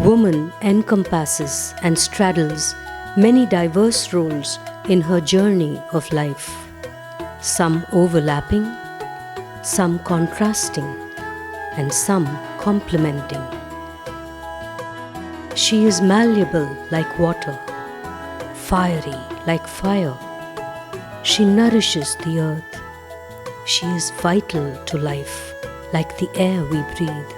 Woman encompasses and straddles many diverse roles in her journey of life, some overlapping, some contrasting, and some complementing. She is malleable like water, fiery like fire. She nourishes the earth. She is vital to life, like the air we breathe.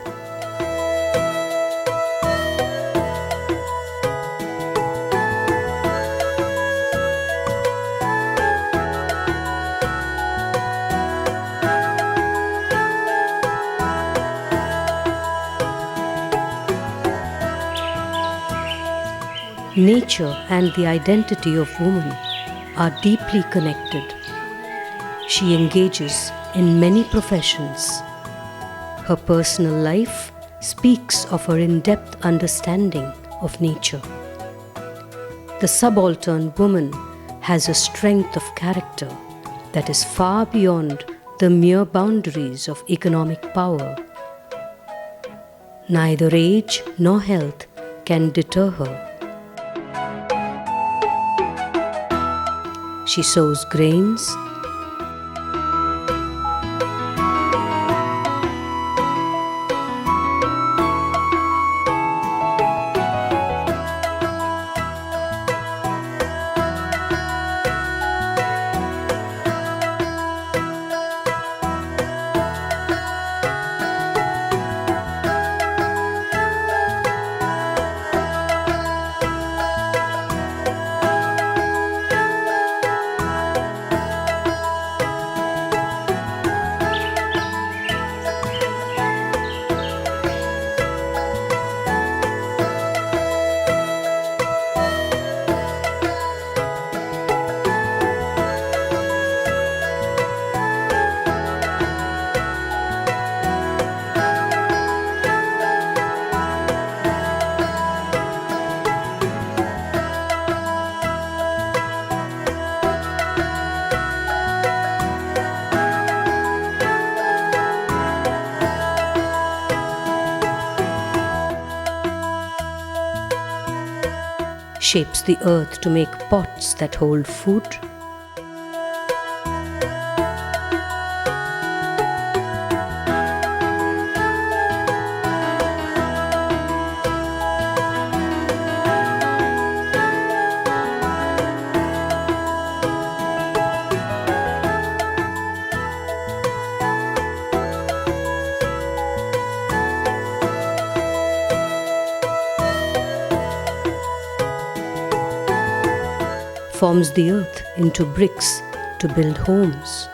Nature and the identity of woman are deeply connected. She engages in many professions. Her personal life speaks of her in-depth understanding of nature. The subaltern woman has a strength of character that is far beyond the mere boundaries of economic power. Neither age nor health can deter her. She sows grains, shapes the earth to make pots that hold food, forms the earth into bricks to build homes.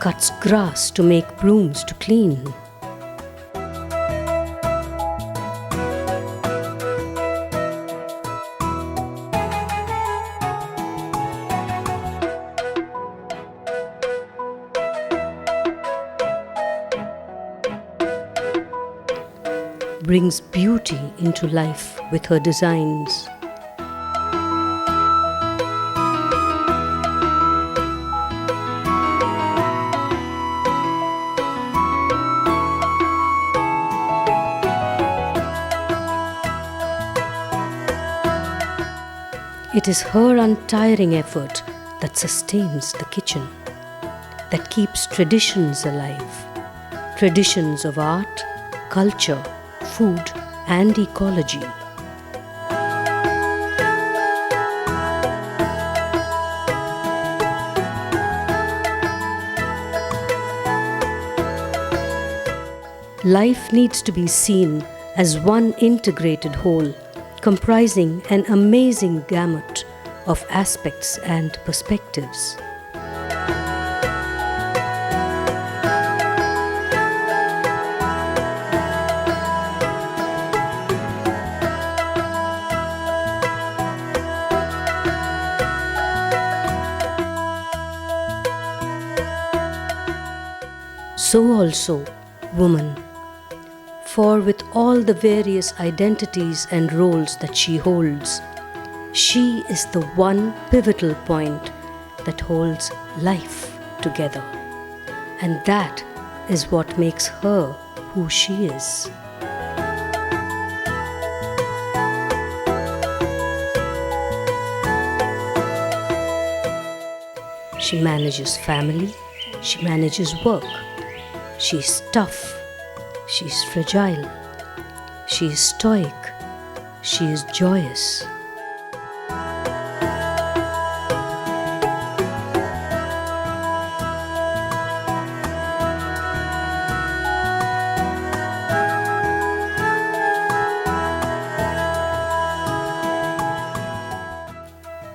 Cuts grass to make brooms to clean. Brings beauty into life with her designs. It is her untiring effort that sustains the kitchen, that keeps traditions alive, traditions of art, culture, food, and ecology. Life needs to be seen as one integrated whole, comprising an amazing gamut of aspects and perspectives. So also, woman, For with all the various identities and roles that she holds, she is the one pivotal point that holds life together. And that is what makes her who she is. She manages family, she manages work. She's tough, she's fragile, she is stoic, she is joyous.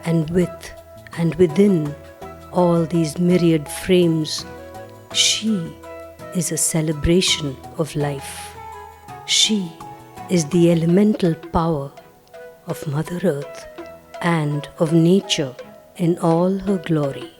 And with and within all these myriad frames, she is a celebration of life. She is the elemental power of Mother Earth and of nature in all her glory.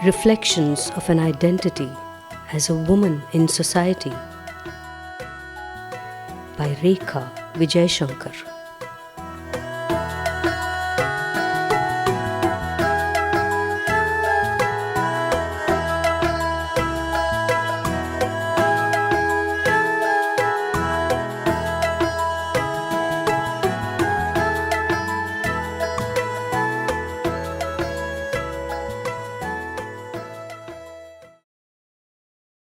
Reflections of an Identity as a Woman in Society by Rekha Vijayshankar.